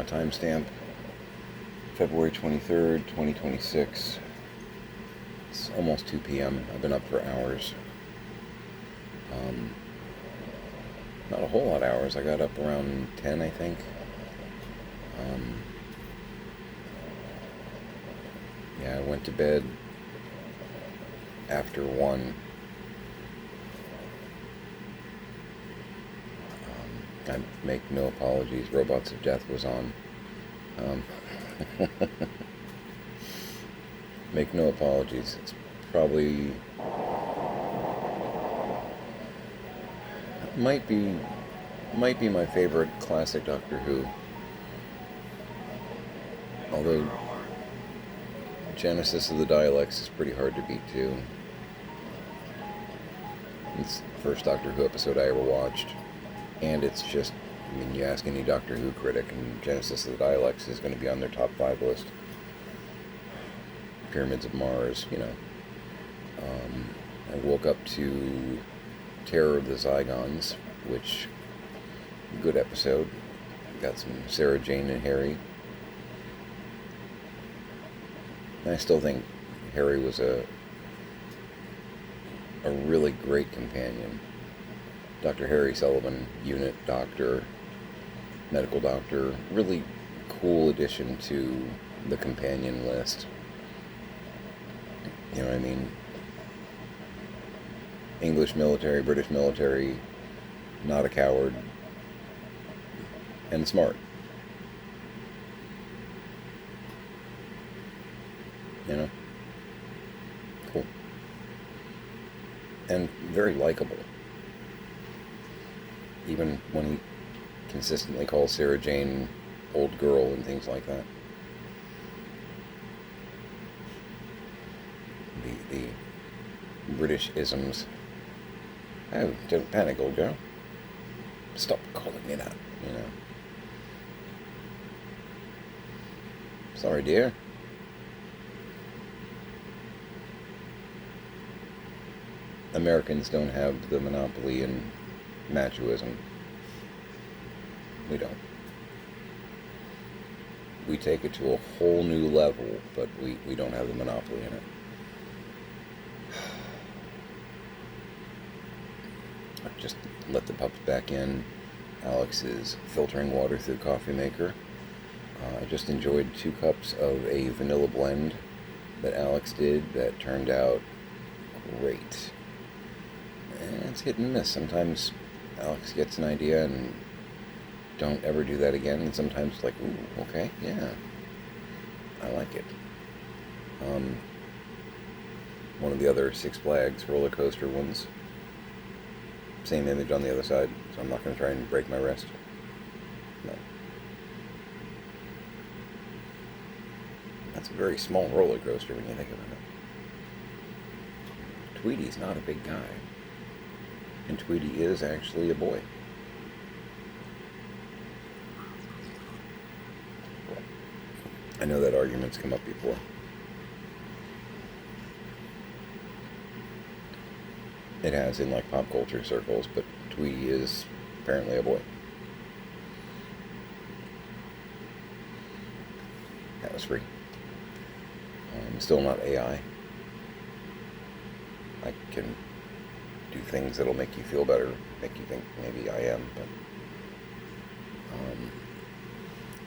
Timestamp February 23rd, 2026. It's almost 2 p.m. I've been up for hours. Not a whole lot of hours. I got up around 10, I think. Yeah, I went to bed after 1. I make no apologies. Robots of Death was on. Make no apologies. It's probably might be my favorite classic Doctor Who. Although Genesis of the Daleks is pretty hard to beat too. It's the first Doctor Who episode I ever watched. And it's just, I mean, you ask any Doctor Who critic, and Genesis of the Daleks is going to be on their top 5 list. Pyramids of Mars, you know. I woke up to Terror of the Zygons, which, good episode. Got some Sarah Jane and Harry. And I still think Harry was a really great companion. Dr. Harry Sullivan, unit doctor, medical doctor, really cool addition to the companion list. You know what I mean? English military, British military, not a coward, and smart. You know? Cool. And very likable. Even when he consistently calls Sarah Jane old girl and things like that. The British isms. Oh, don't panic, old girl. Stop calling me that, you know. Sorry, dear. Americans don't have the monopoly in machoism. We don't. We take it to a whole new level, but we don't have the monopoly in it. I've just let the pups back in. Alex is filtering water through the coffee maker. I just enjoyed 2 cups of a vanilla blend that Alex did that turned out great. And it's hit and miss. Sometimes Alex gets an idea and don't ever do that again, and sometimes it's like, ooh, okay, yeah, I like it. One of the other Six Flags roller coaster ones, same image on the other side, so I'm not going to try and break my wrist. No. That's a very small roller coaster when you think about it. Tweety's not a big guy. And Tweety is actually a boy. I know that argument's come up before. It has in like pop culture circles, but Tweety is apparently a boy. That was free. Still not AI. I can do things that'll make you feel better, make you think maybe I am, but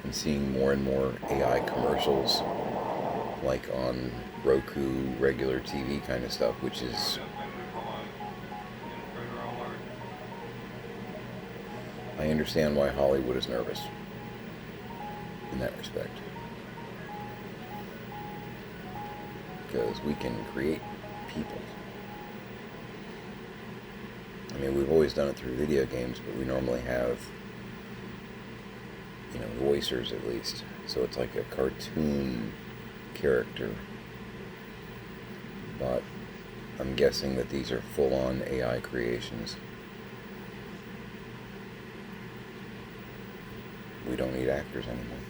I'm seeing more and more AI commercials, like on Roku, regular TV kind of stuff, which is I understand why Hollywood is nervous in that respect, because we can create people. I mean, we've always done it through video games, but we normally have, you know, voicers at least. So it's like a cartoon character. But I'm guessing that these are full-on AI creations. We don't need actors anymore.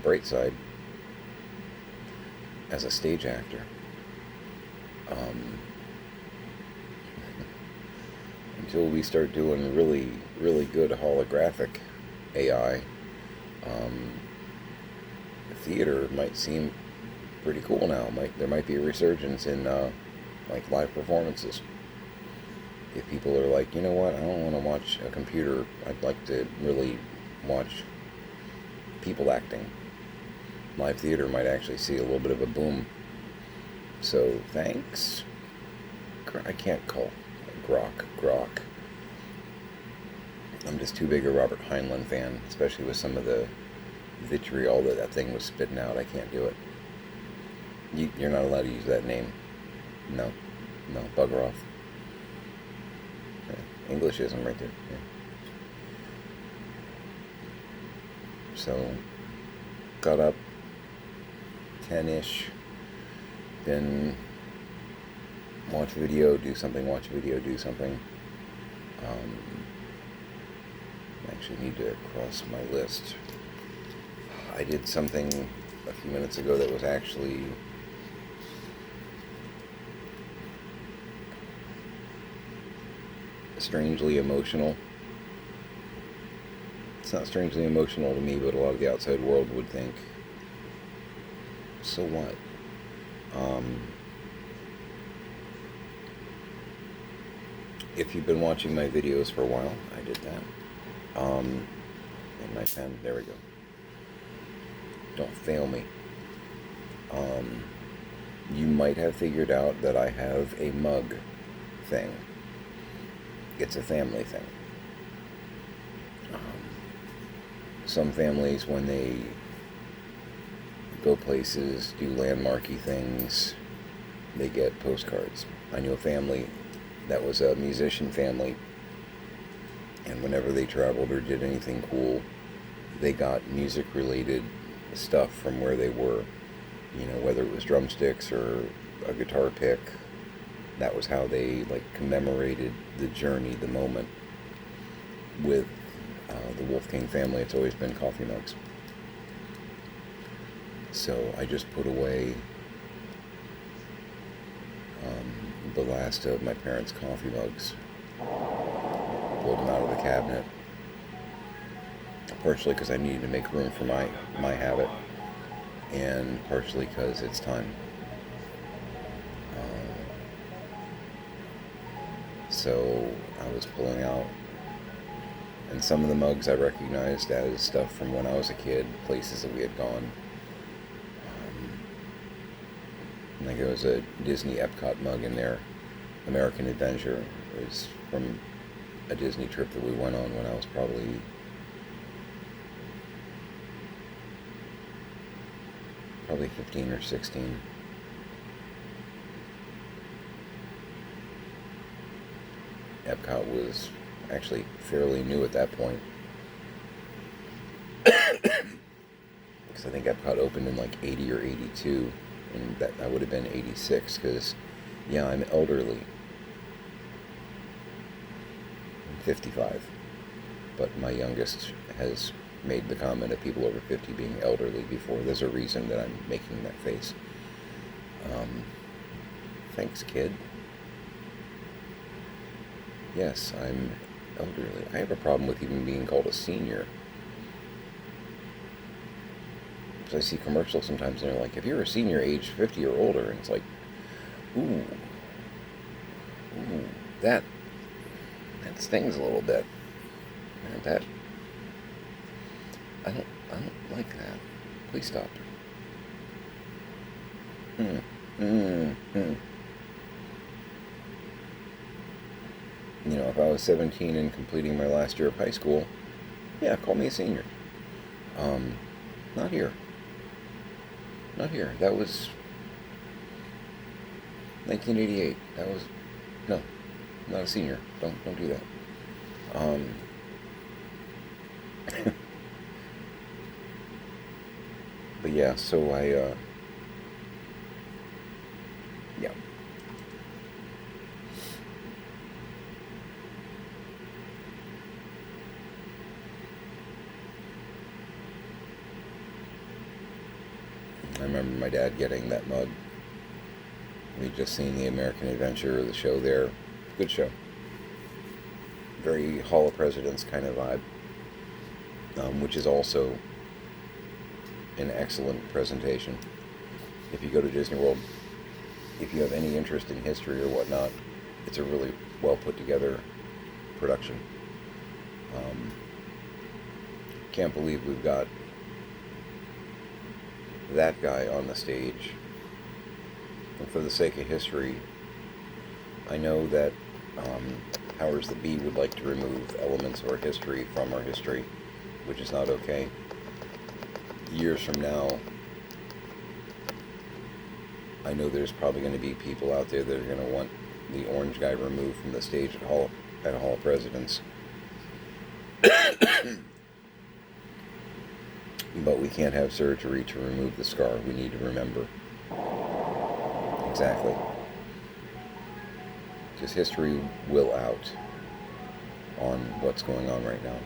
Bright side, as a stage actor, until we start doing really, really good holographic AI, Um, Theater might seem pretty cool now. There might be a resurgence in like live performances. If people are like, you know what, I don't want to watch a computer. I'd like to really watch people acting. Live theater might actually see a little bit of a boom. So thanks. I can't call Grok. I'm just too big a Robert Heinlein fan, especially with some of the vitriol that thing was spitting out. I can't do it. You're not allowed to use that name. No, bugger off. Yeah, Englishism right there. Yeah. So, got up 10-ish, then watch a video, do something, watch a video, do something. I actually need to cross my list. I did something a few minutes ago that was actually strangely emotional. It's not strangely emotional to me, but a lot of the outside world would think, so what? If you've been watching my videos for a while, I did that. And my pen, there we go. Don't fail me. You might have figured out that I have a mug thing. It's a family thing. Some families, when they go places, do landmarky things, they get postcards. I knew a family that was a musician family, and whenever they traveled or did anything cool, they got music-related stuff from where they were. You know, whether it was drumsticks or a guitar pick, that was how they commemorated the journey, the moment. With the Wolfgang family, it's always been coffee mugs. So I just put away the last of my parents' coffee mugs. Pulled them out of the cabinet. Partially because I needed to make room for my habit, and partially because it's time. So I was pulling out, and some of the mugs I recognized as stuff from when I was a kid, places that we had gone. Like there was a Disney Epcot mug in there. American Adventure. It was from a Disney trip that we went on when I was probably probably 15 or 16. Epcot was actually fairly new at that point. Because I think Epcot opened in 80 or 82, and that would have been 86, because, yeah, I'm elderly. I'm 55. But my youngest has made the comment of people over 50 being elderly before. There's a reason that I'm making that face. Thanks, kid. Yes, I'm elderly. I have a problem with even being called a senior. Because I see commercials sometimes and they're like, if you're a senior age 50 or older, and it's like, ooh, that stings a little bit. Man, I don't like that. Please stop. You know, if I was 17 and completing my last year of high school, yeah, call me a senior. Not here. Not here. That was 1988. That was, no, not a senior. Don't do that. But yeah, so yeah. I remember my dad getting that mug. We'd just seen the American Adventure, the show there. Good show. Very Hall of Presidents kind of vibe. Which is also an excellent presentation. If you go to Disney World, if you have any interest in history or whatnot, it's a really well put together production. Um, can't believe we've got that guy on the stage. And for the sake of history, I know that Powers the Bee would like to remove elements of our history from our history, which is not okay. Years from now, I know there's probably going to be people out there that are going to want the orange guy removed from the stage at Hall of Presidents. But we can't have surgery to remove the scar. We need to remember. Exactly. Because history will out on what's going on right now.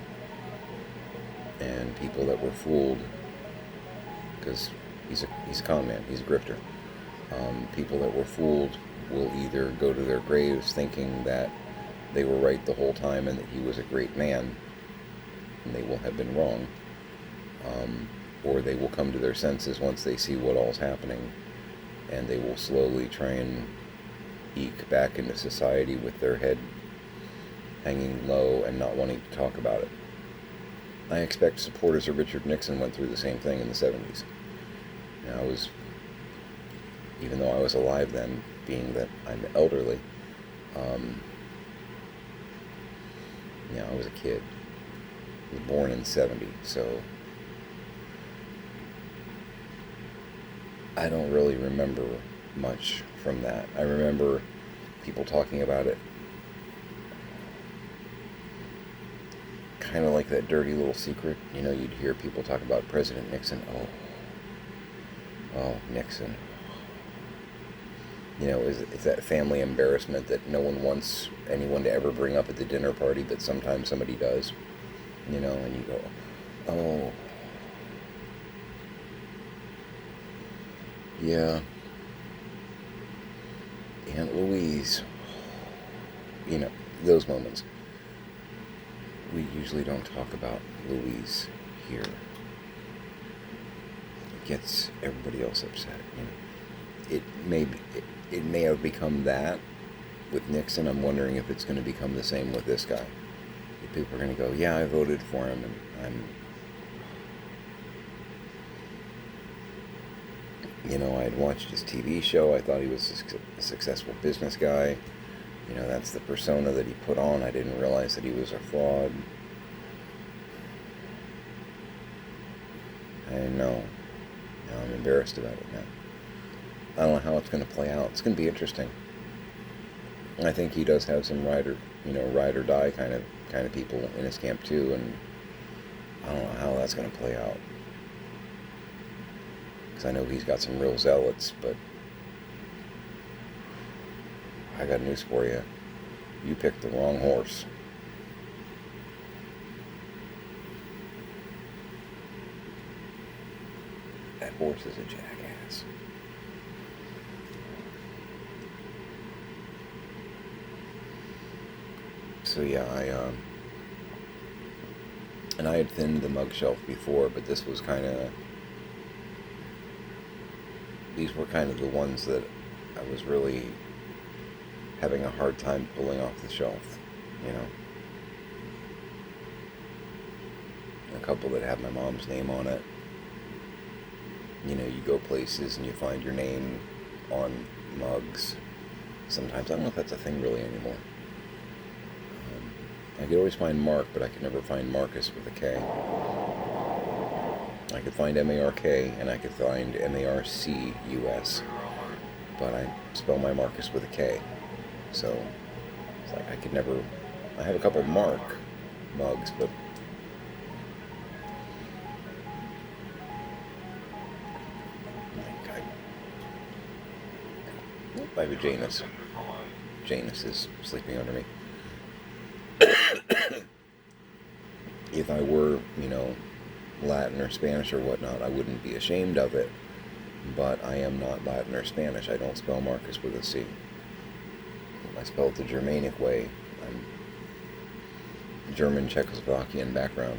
And people that were fooled, because he's a con man, he's a grifter. People that were fooled will either go to their graves thinking that they were right the whole time and that he was a great man, and they will have been wrong. Or they will come to their senses once they see what all's happening, and they will slowly try and eke back into society with their head hanging low and not wanting to talk about it. I expect supporters of Richard Nixon went through the same thing in the 70s. And even though I was alive then, being that I'm elderly, I was a kid. I was born in 70, so I don't really remember much from that. I remember people talking about it kind of like that dirty little secret. You'd hear people talk about President Nixon. Oh, Nixon. It's that family embarrassment that no one wants anyone to ever bring up at the dinner party, but sometimes somebody does. And you go, oh. Yeah. Aunt Louise. Those moments. We usually don't talk about Louise here. It gets everybody else upset. It may have become that with Nixon. I'm wondering if it's going to become the same with this guy. If people are going to go, yeah, I voted for him, and I'd watched his TV show. I thought he was a successful business guy. That's the persona that he put on. I didn't realize that he was a fraud. I didn't know. Now I'm embarrassed about it now. I don't know how it's going to play out. It's going to be interesting. I think he does have some ride or die kind of people in his camp too, and I don't know how that's going to play out. Because I know he's got some real zealots, but I got news for you. You picked the wrong horse. That horse is a jackass. So yeah, I had thinned the mug shelf before, but these were kind of the ones that I was really having a hard time pulling off the shelf, A couple that have my mom's name on it. You go places and you find your name on mugs. Sometimes, I don't know if that's a thing really anymore. I could always find Mark, but I could never find Marcus with a K. I could find M-A-R-K, and I could find M-A-R-C-U-S, but I spell my Marcus with a K. So, it's like I have a couple Mark mugs, but I have a Janus. Janus is sleeping under me. If I were, Latin or Spanish or whatnot, I wouldn't be ashamed of it, but I am not Latin or Spanish. I don't spell Marcus with a C. I spell it the Germanic way. I'm German Czechoslovakian background.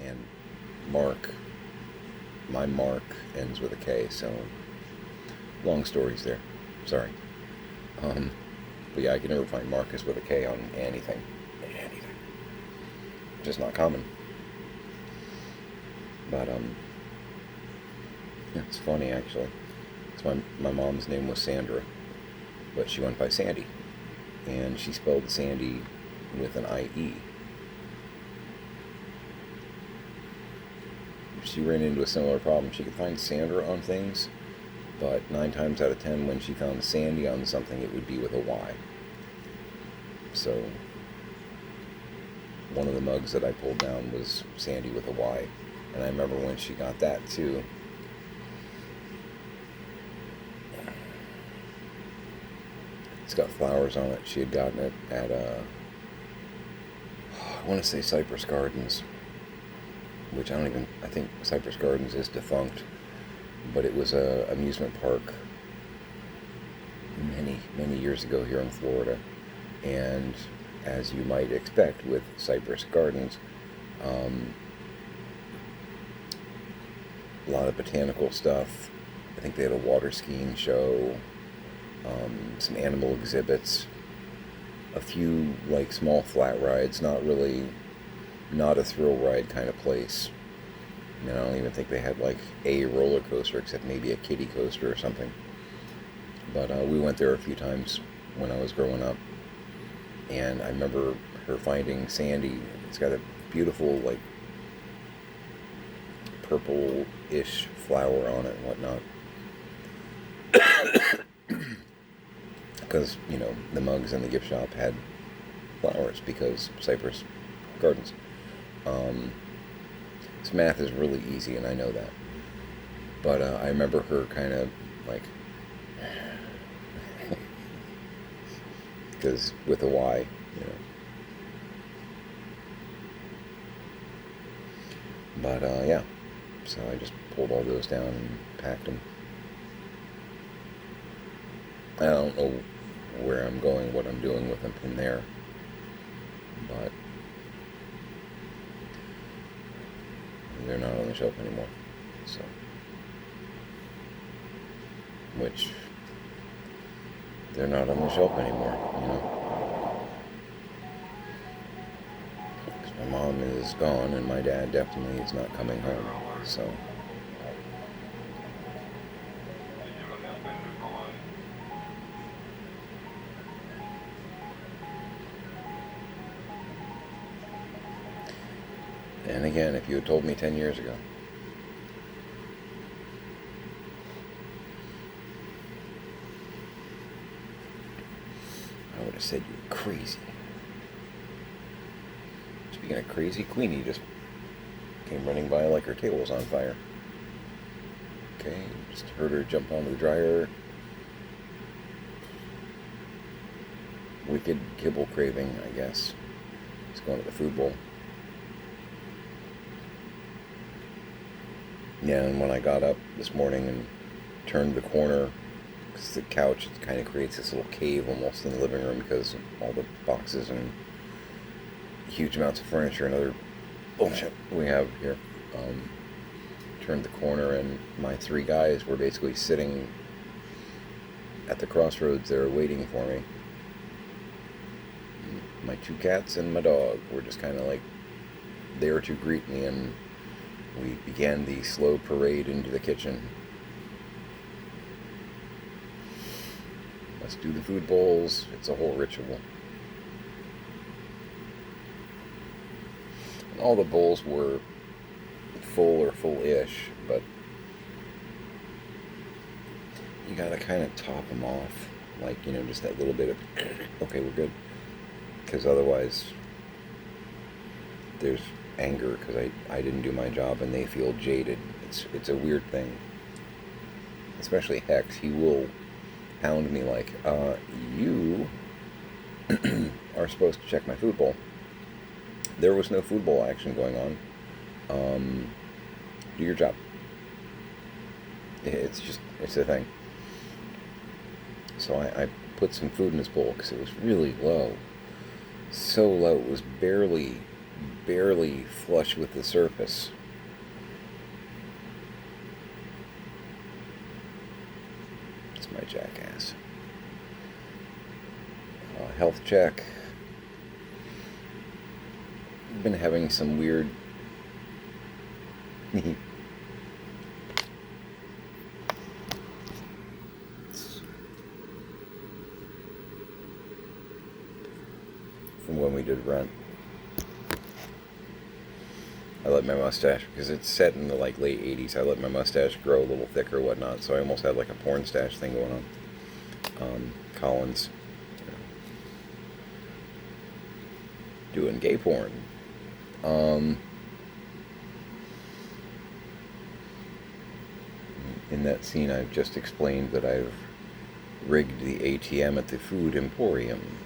And Mark my Mark ends with a K, so long stories there. Sorry. Um, but yeah, I can never find Marcus with a K on anything. Anything. Just not common. But yeah, it's funny actually. It's my mom's name was Sandra, but she went by Sandy, and she spelled Sandy with an IE. She ran into a similar problem. She could find Sandra on things, but 9 times out of 10, when she found Sandy on something, it would be with a Y. So one of the mugs that I pulled down was Sandy with a Y, and I remember when she got that too. It's got flowers on it. She had gotten it at I want to say Cypress Gardens, which I think Cypress Gardens is defunct, but it was a amusement park many years ago here in Florida. And as you might expect with Cypress Gardens, a lot of botanical stuff. I think they had a water skiing show, some animal exhibits, a few like small flat rides, not a thrill ride kind of place. I mean, I don't even think they had like a roller coaster, except maybe a kiddie coaster or something. But we went there a few times when I was growing up, and I remember her finding Sandy. It's got a beautiful like purple-ish flower on it and whatnot. Because, the mugs in the gift shop had flowers because Cypress Gardens. This math is really easy, and I know that. But I remember her kind of like, because with a Y, But yeah, so I just pulled all those down and packed them. I don't know where I'm going, what I'm doing with them from there, but they're not on the shelf anymore. So, which they're not on the shelf anymore, 'Cause my mom is gone, and my dad definitely is not coming home. So. And again, if you had told me 10 years ago, I would have said you were crazy. Speaking of crazy, Queenie just came running by like her tail was on fire. Okay, just heard her jump onto the dryer. Wicked kibble craving, I guess. It's going to the food bowl. Yeah, and when I got up this morning and turned the corner, because the couch kind of creates this little cave almost in the living room because of all the boxes and huge amounts of furniture and other bullshit we have here. Turned the corner, and my 3 guys were basically sitting at the crossroads there waiting for me. My 2 cats and my dog were just kind of like there to greet me, and we began the slow parade into the kitchen. Let's do the food bowls. It's a whole ritual. And all the bowls were full or full-ish, but you gotta kind of top them off. Like, just that little bit of, okay, we're good. Because otherwise, there's anger because I didn't do my job and they feel jaded. It's a weird thing. Especially Hex. He will hound me like, you are supposed to check my food bowl. There was no food bowl action going on. Do your job. It's a thing. So I put some food in his bowl because it was really low. So low, it was barely flush with the surface. my jackass. Health check. I've been having some weird... from when we did Rent. I let my mustache, because it's set in the late 80s, I let my mustache grow a little thicker or whatnot, so I almost had like a porn stash thing going on. Collins, doing gay porn. In that scene, I've just explained that I've rigged the ATM at the Food Emporium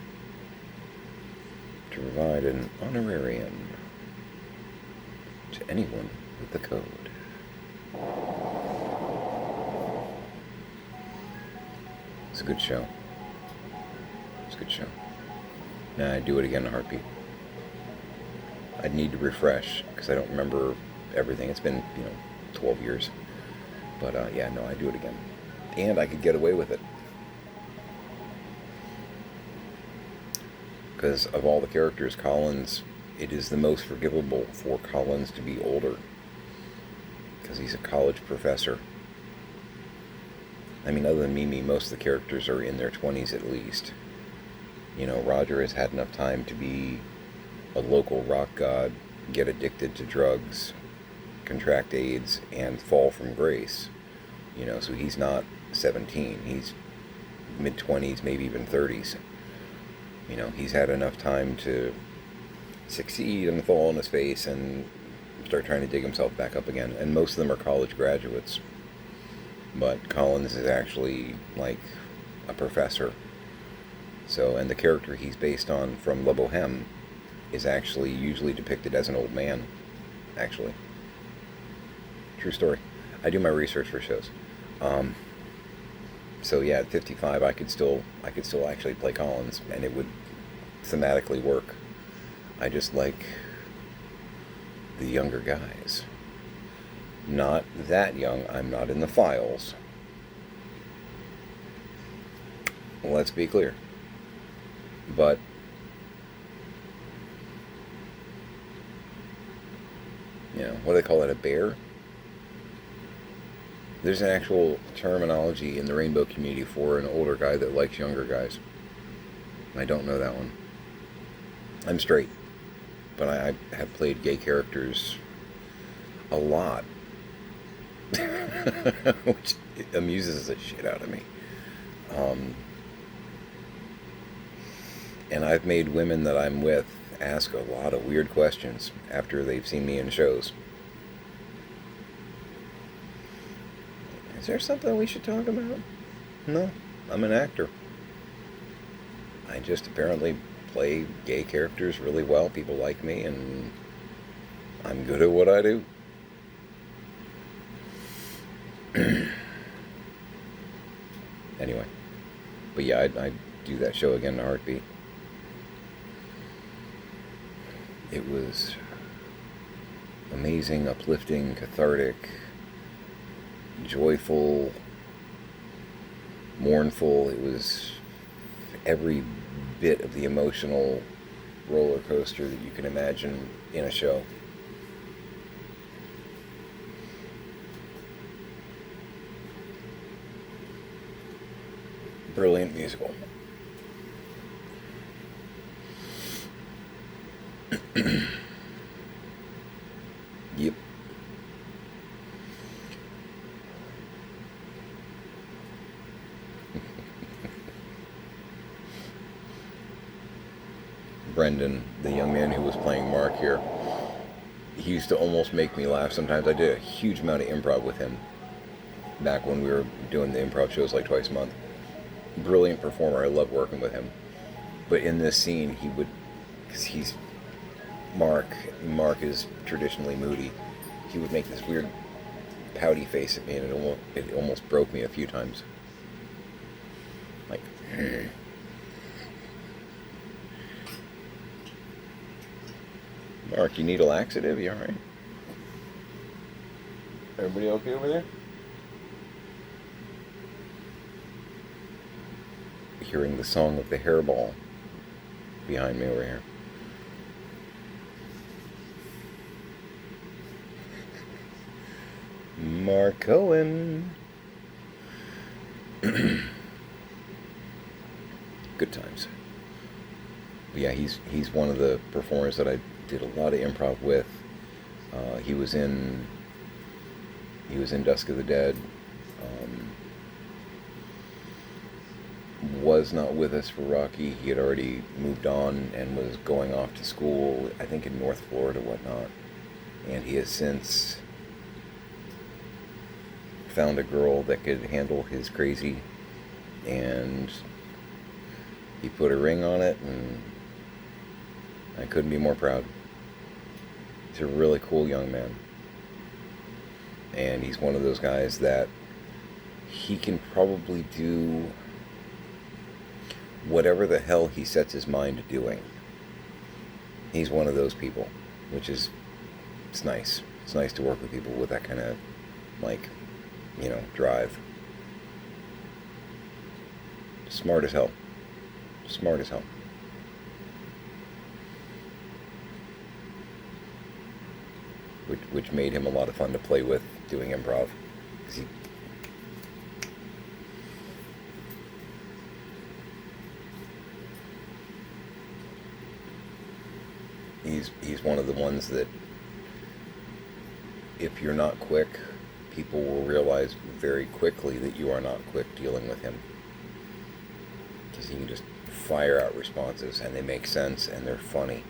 to provide an honorarium to anyone with the code. It's a good show. It's a good show. Now I'd do it again in a heartbeat. I'd need to refresh because I don't remember everything. It's been, 12 years. But yeah, no, I'd do it again. And I could get away with it. Because of all the characters, Collins, it is the most forgivable for Collins to be older. Because he's a college professor. I mean, other than Mimi, most of the characters are in their 20s at least. Roger has had enough time to be a local rock god, get addicted to drugs, contract AIDS, and fall from grace. So he's not 17. He's mid-20s, maybe even 30s. He's had enough time to succeed and fall on his face and start trying to dig himself back up again. And most of them are college graduates. But Collins is actually like a professor. So, and the character he's based on from La Boheme is actually usually depicted as an old man, actually. True story. I do my research for shows. So yeah, at 55, I could still actually play Collins, and it would thematically work. I just like the younger guys. Not that young. I'm not in the files. Let's be clear. But what do they call it? A bear? There's an actual terminology in the rainbow community for an older guy that likes younger guys. I don't know that one. I'm straight, but I have played gay characters a lot, which amuses the shit out of me. And I've made women that I'm with ask a lot of weird questions after they've seen me in shows. Is there something we should talk about? No, I'm an actor. I just apparently play gay characters really well. People like me, and I'm good at what I do. Anyway, but yeah, I'd do that show again in a heartbeat. It was amazing, uplifting, cathartic, joyful, mournful. It was every bit of the emotional roller coaster that you can imagine in a show. Brilliant musical. Yep. Brendan, the young man who was playing Mark here, he used to almost make me laugh sometimes. I did a huge amount of improv with him back when we were doing the improv shows like twice a month. Brilliant performer. I love working with him. But in this scene, he would, because he's Mark is traditionally moody, he would make this weird pouty face at me, and it almost broke me a few times. Like, Mark, you need a laxative? You alright? Everybody okay over there? hearing the song of the hairball behind me over here. Mark Cohen. Good times. But yeah, he's one of the performers that I did a lot of improv with. He was in Dusk of the Dead. Was not with us for Rocky. He had already moved on and was going off to school, I think in North Florida, whatnot. And he has since found a girl that could handle his crazy, and he put a ring on it, and I couldn't be more proud. He's a really cool young man. And he's one of those guys that he can probably do whatever the hell he sets his mind to doing. He's one of those people, which is, it's nice. It's nice to work with people with that kind of, like, drive. Smart as hell. Smart as hell. Which made him a lot of fun to play with doing improv. He's one of the ones that, if you're not quick, people will realize very quickly that you are not quick dealing with him. Because he can just fire out responses, and they make sense, and they're funny.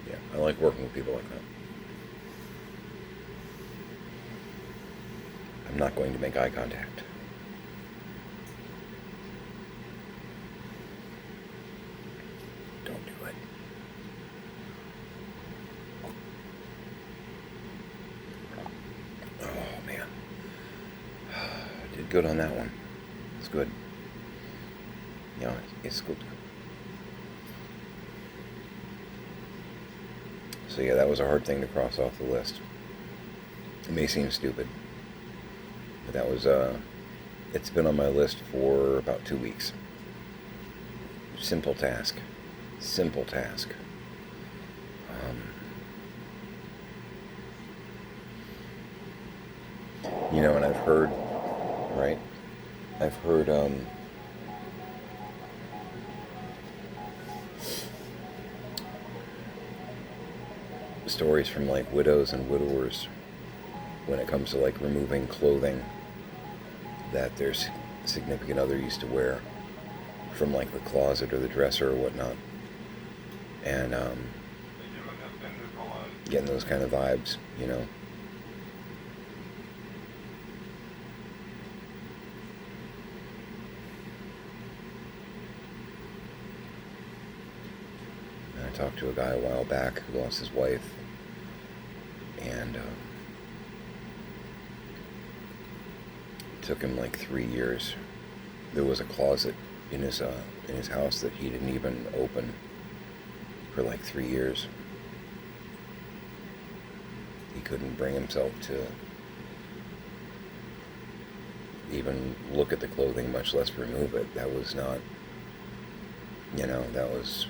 Yeah, I like working with people like that. I'm not going to make eye contact. Don't do it. Oh, man. Did good on that one. It's good. Yeah, it's good. So yeah, that was a hard thing to cross off the list. It may seem stupid, but that was, it's been on my list for about 2 weeks. Simple task. Simple task. And I've heard, right? I've heard, stories from, like, widows and widowers when it comes to, like, removing clothing that their significant other used to wear from, like, the closet or the dresser or whatnot. And, getting those kind of vibes, I talked to a guy a while back who lost his wife, and it took him like 3 years. There was a closet in his house that he didn't even open for like 3 years. He couldn't bring himself to even look at the clothing, much less remove it. That was not, that was...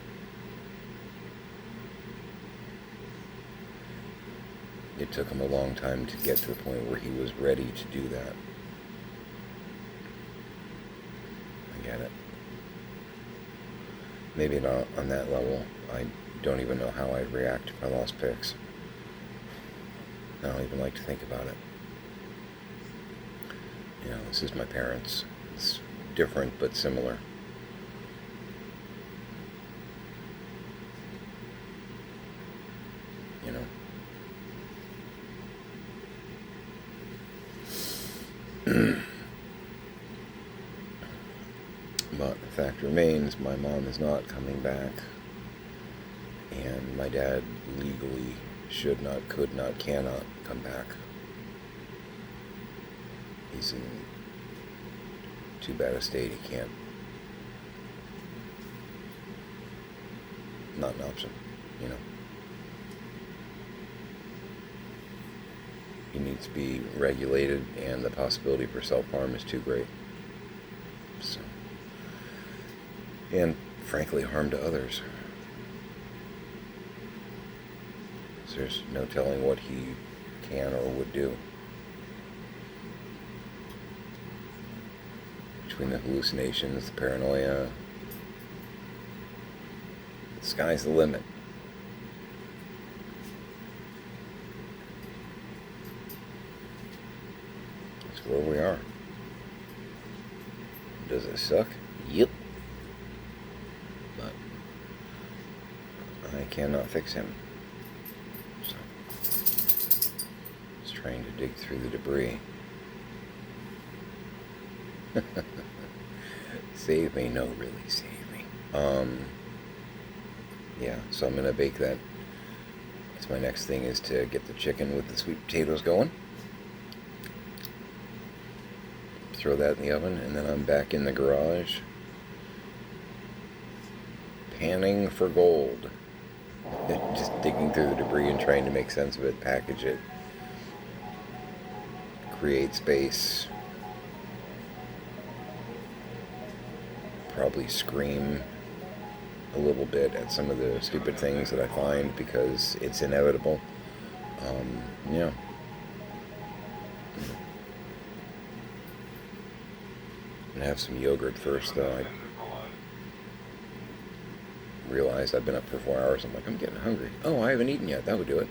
It took him a long time to get to the point where he was ready to do that. I get it. Maybe not on that level. I don't even know how I'd react if I lost pics. I don't even like to think about it. This is my parents. It's different but similar. But the fact remains, my mom is not coming back, and my dad legally should not, could not, cannot come back. He's in too bad a state. He can't. Not an option, He needs to be regulated, and the possibility for self-harm is too great. So, and frankly, harm to others. So there's no telling what he can or would do. Between the hallucinations, the paranoia, the sky's the limit. That's where we are. Does it suck? Yep. But I cannot fix him. So, just trying to dig through the debris. Save me. No, really, save me. Yeah, so I'm going to bake that. That's my next thing, is to get the chicken with the sweet potatoes going. Throw that in the oven, and then I'm back in the garage panning for gold. Just digging through the debris and trying to make sense of it, package it, create space, probably scream a little bit at some of the stupid things that I find, because it's inevitable. Yeah. I'm gonna have some yogurt first, though. I realized I've been up for 4 hours. I'm like, I'm getting hungry. Oh, I haven't eaten yet. That would do it.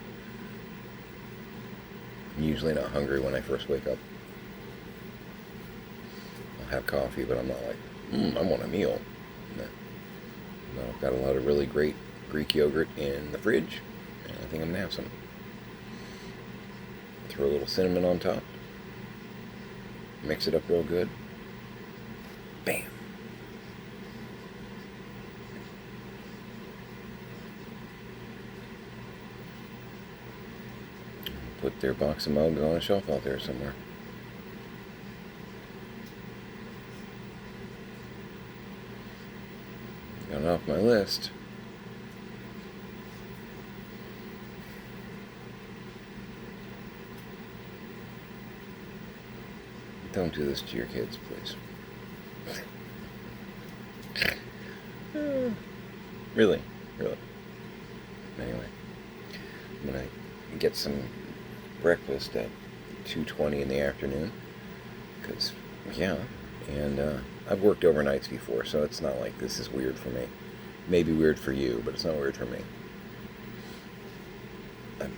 I'm usually not hungry when I first wake up. I'll have coffee, but I'm not like, I want a meal. No. I've got a lot of really great Greek yogurt in the fridge, and I think I'm gonna have some. Throw a little cinnamon on top. Mix it up real good. Bam. Put their box of mugs on a shelf out there somewhere. Got it off my list. Don't do this to your kids, please. Really. Anyway, I'm gonna get some breakfast at 2:20 in the afternoon, because, yeah, and I've worked overnights before, so it's not like this is weird for me. Maybe weird for you, but it's not weird for me. I've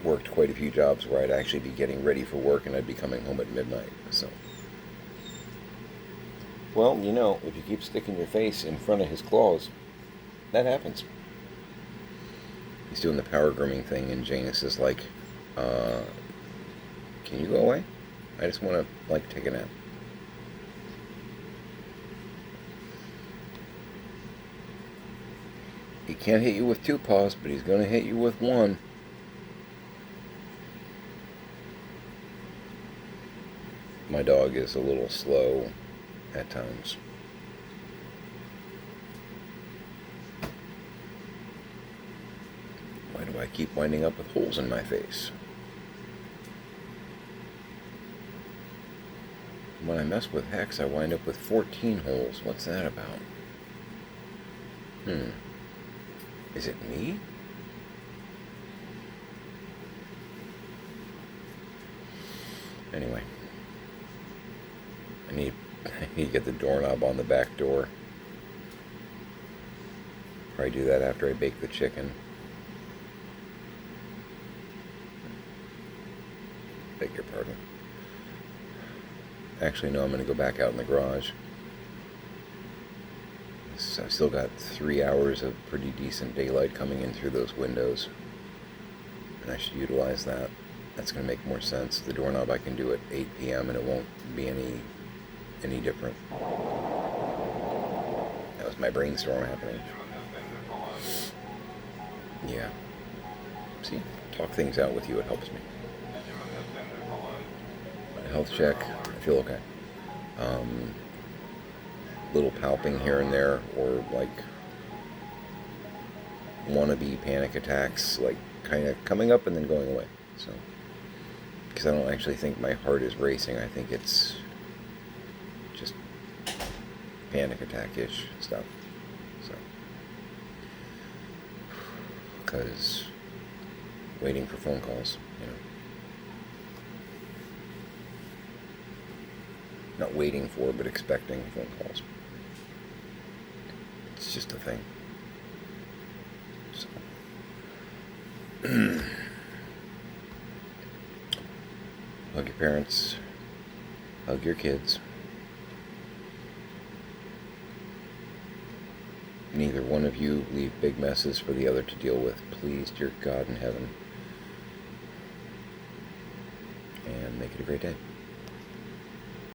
worked quite a few jobs where I'd actually be getting ready for work and I'd be coming home at midnight, so. Well, you know, if you keep sticking your face in front of his claws, that happens. He's doing the power grooming thing, and Janus is like, can you go away? I just want to, like, take a nap. He can't hit you with 2 paws, but he's going to hit you with 1. My dog is a little slow at times. Why do I keep winding up with holes in my face? When I mess with Hex, I wind up with 14 holes. What's that about? Is it me? Anyway. I need to get the doorknob on the back door. Probably do that after I bake the chicken. Beg your pardon. Actually, no, I'm going to go back out in the garage. So I've still got 3 hours of pretty decent daylight coming in through those windows, and I should utilize that. That's going to make more sense. The doorknob I can do at 8 p.m. and it won't be any different. That was my brainstorm happening. Yeah. See, talk things out with you, it helps me. Health check, I feel okay. Little palping here and there, or like wannabe panic attacks, like kind of coming up and then going away. So because I don't actually think my heart is racing. I think it's just panic attack-ish stuff. So, because waiting for phone calls, not waiting for, but expecting phone calls. It's just a thing. So. Hug your parents. Hug your kids. Neither one of you leave big messes for the other to deal with. Please, dear God in heaven. And make it a great day.